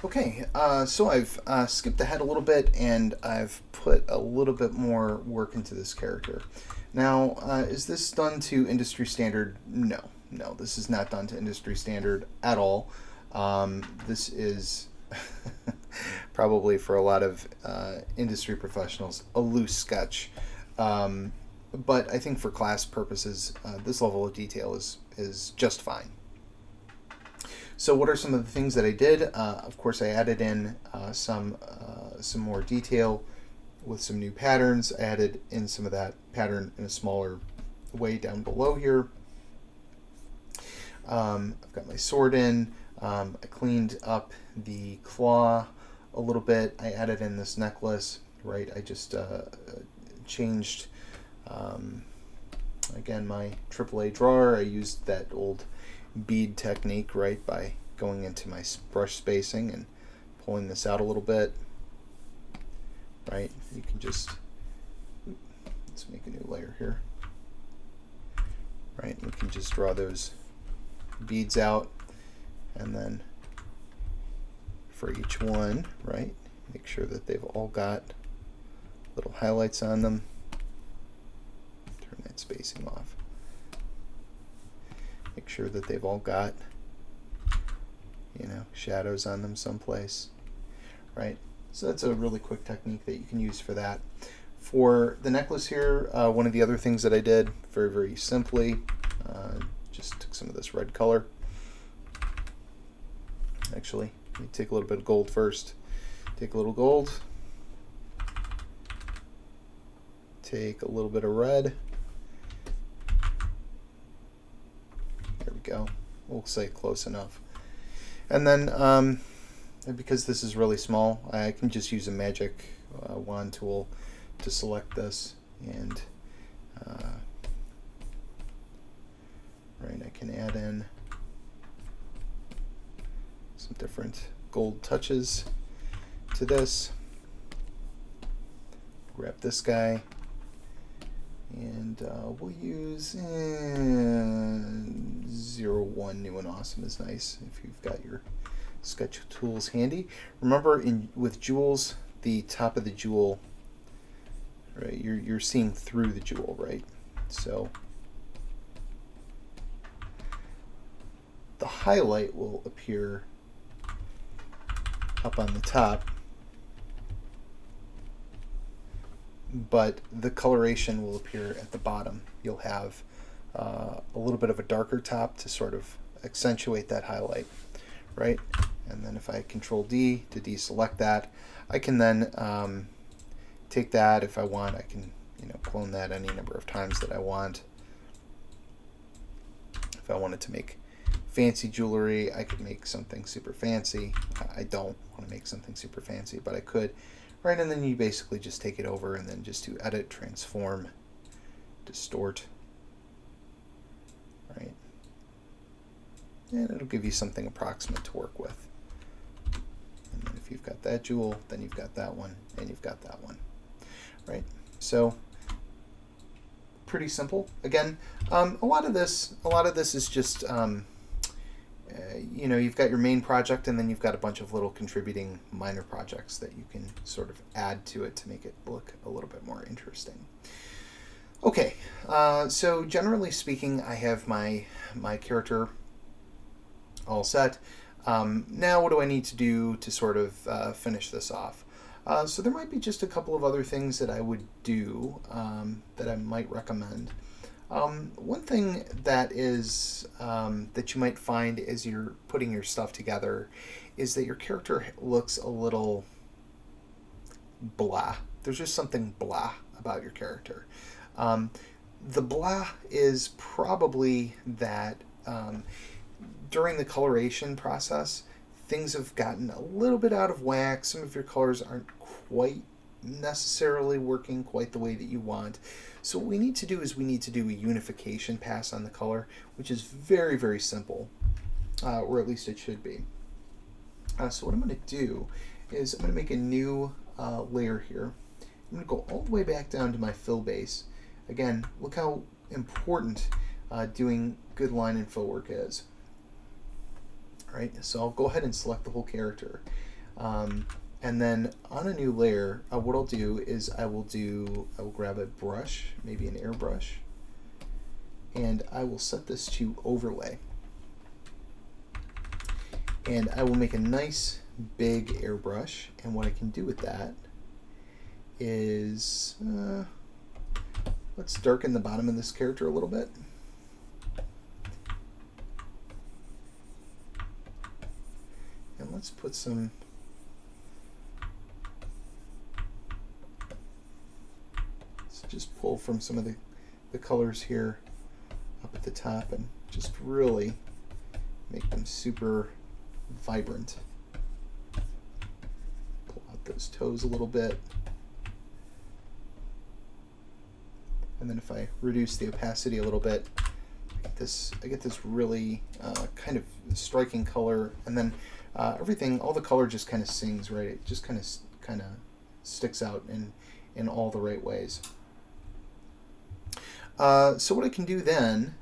Okay, so I've skipped ahead a little bit and I've put a little bit more work into this character. Now, is this done to industry standard? No, no, this is not done to industry standard at all. This is probably for a lot of industry professionals a loose sketch. Um, but I think for class purposes, this level of detail is just fine. So, what are some of the things that I did? Of course, I added in some more detail with some new patterns. I added in some of that pattern in a smaller way down below here. I've got my sword in. I cleaned up the claw a little bit. I added in this necklace. Right, I just changed um, again my AAA drawer. I used that old bead technique, right, by going into my brush spacing and pulling this out a little bit, right. You can just, let's make a new layer here, right. You can just draw those beads out, and then for each one, right, make sure that they've all got little highlights on them. Turn that spacing off. Make sure that they've all got, shadows on them someplace, right? So that's a really quick technique that you can use for that. For the necklace here, one of the other things that I did very, very simply, just took some of this red color. Actually, let me take a little bit of gold first. Take a little gold. Take a little bit of red. There we go. We'll say close enough. And then, because this is really small, I can just use a magic wand tool to select this, and right, I can add in some different gold touches to this. Grab this guy, and we'll use 01 new and awesome is nice if you've got your sketch tools handy. Remember, with jewels, the top of the jewel, right, you're seeing through the jewel, right? So the highlight will appear up on the top, but the coloration will appear at the bottom. You'll have a little bit of a darker top to sort of accentuate that highlight, right? And then if I Control D to deselect that, I can then take that if I want. I can clone that any number of times that I want. If I wanted to make fancy jewelry, I could make something super fancy. I don't want to make something super fancy, but I could. Right, and then you basically just take it over and then just do edit, transform, distort, right? And it'll give you something approximate to work with. And then if you've got that jewel, then you've got that one, and you've got that one, right? So pretty simple. Again, a lot of this is just you've got your main project, and then you've got a bunch of little contributing minor projects that you can sort of add to it to make it look a little bit more interesting. Okay, so generally speaking, I have my character all set. Now what do I need to do to sort of finish this off? So there might be just a couple of other things that I would do that I might recommend. One thing that is that you might find as you're putting your stuff together is that your character looks a little blah. There's just something blah about your character. The blah is probably that during the coloration process, things have gotten a little bit out of whack. Some of your colors aren't quite necessarily working quite the way that you want. So what we need to do is we need to do a unification pass on the color, which is very, very simple, or at least it should be. So what I'm going to do is I'm going to make a new layer here. I'm going to go all the way back down to my fill base. Again, look how important doing good line and fill work is. All right, so I'll go ahead and select the whole character. And then on a new layer, what I'll do is I will grab a brush, maybe an airbrush, and I will set this to overlay. And I will make a nice big airbrush, and what I can do with that is, let's darken the bottom of this character a little bit. And let's put some just pull from some of the colors here up at the top and just really make them super vibrant. Pull out those toes a little bit. And then if I reduce the opacity a little bit, I get this really kind of striking color, and then everything, all the color just kind of sings, right? It just kind of sticks out in all the right ways. So what I can do then,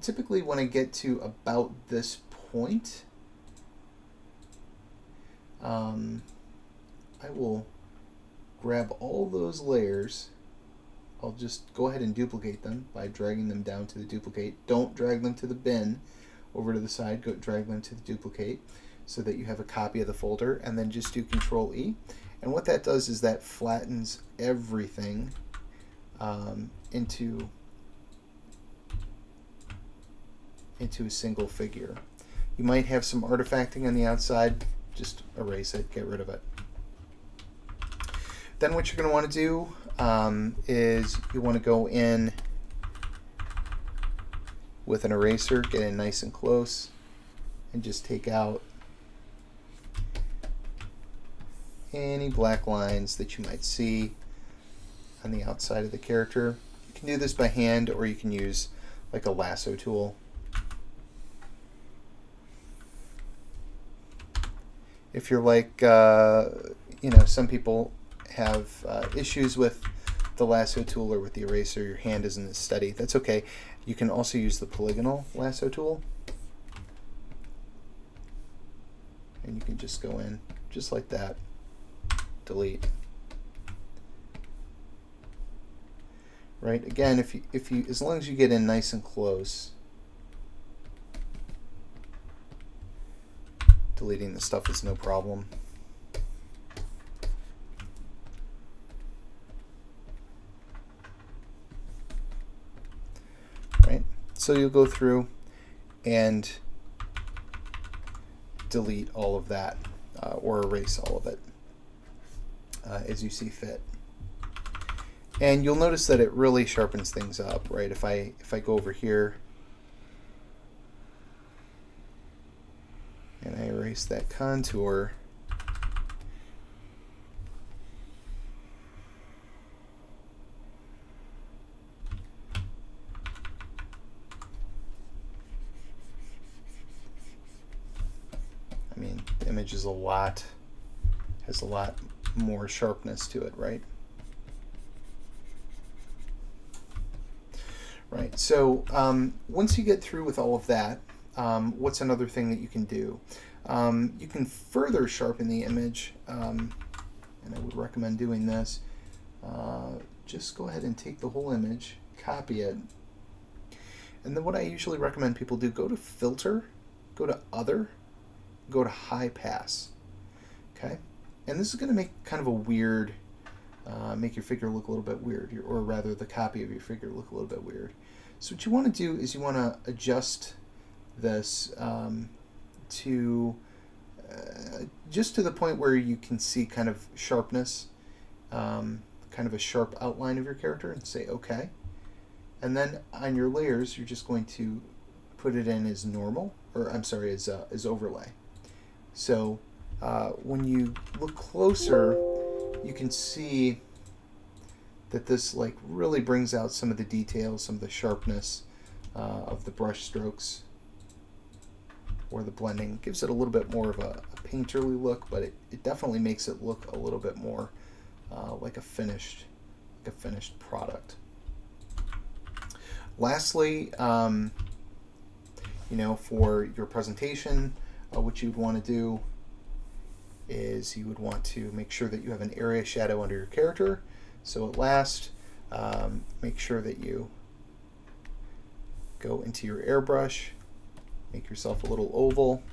typically when I get to about this point, I will grab all those layers. I'll just go ahead and duplicate them by dragging them down to the duplicate. Don't drag them to the bin over to the side. Go drag them to the duplicate so that you have a copy of the folder, and then just do Control E. And what that does is that flattens everything into a single figure. You might have some artifacting on the outside. Just erase it, get rid of it. Then what you're going to want to do is you want to go in with an eraser, get in nice and close, and just take out any black lines that you might see on the outside of the character. You can do this by hand, or you can use like a lasso tool. If you're like, some people have issues with the lasso tool or with the eraser, your hand isn't as steady, that's okay. You can also use the polygonal lasso tool, and you can just go in just like that, delete. Right, again, if you as long as you get in nice and close, deleting the stuff is no problem. Right, so you'll go through and delete all of that, or erase all of it as you see fit. And you'll notice that it really sharpens things up, right? If I go over here and I erase that contour, I mean, the image is has a lot more sharpness to it, right? Right, so once you get through with all of that, what's another thing that you can do? You can further sharpen the image, and I would recommend doing this. Just go ahead and take the whole image, copy it, and then what I usually recommend people do, go to Filter, go to Other, go to High Pass, okay? And this is going to make kind of a weird, make your figure look a little bit weird, or rather the copy of your figure look a little bit weird. So what you want to do is you want to adjust this to just to the point where you can see kind of sharpness, kind of a sharp outline of your character, and say OK. And then on your layers, you're just going to put it in as normal, or I'm sorry, as overlay. So when you look closer, you can see that this like really brings out some of the details, some of the sharpness of the brush strokes, or the blending. It gives it a little bit more of a painterly look, but it definitely makes it look a little bit more like a finished product. Lastly, for your presentation, what you'd want to do is you would want to make sure that you have an area shadow under your character. So at last, make sure that you go into your airbrush, make yourself a little oval,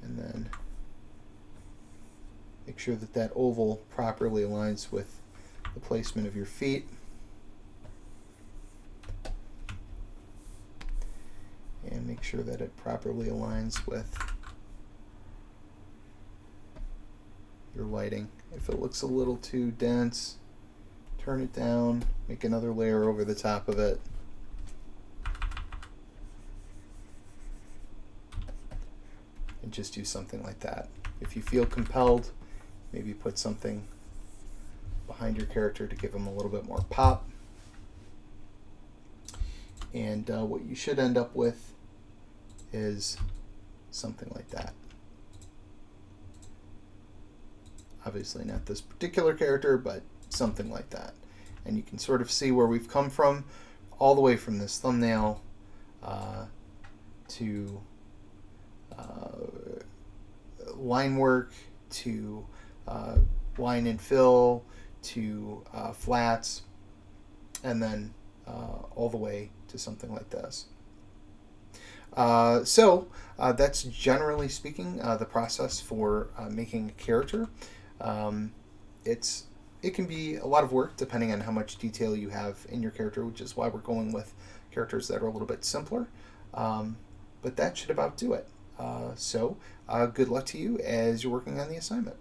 and then make sure that that oval properly aligns with the placement of your feet. And make sure that it properly aligns with your lighting. If it looks a little too dense, turn it down, make another layer over the top of it. And just do something like that. If you feel compelled, maybe put something behind your character to give them a little bit more pop. And what you should end up with is something like that. Obviously not this particular character, but something like that. And you can sort of see where we've come from, all the way from this thumbnail to line work, to line and fill, to flats, and then all the way to something like this. So that's generally speaking the process for making a character. It can be a lot of work depending on how much detail you have in your character, which is why we're going with characters that are a little bit simpler. But that should about do it. So good luck to you as you're working on the assignment.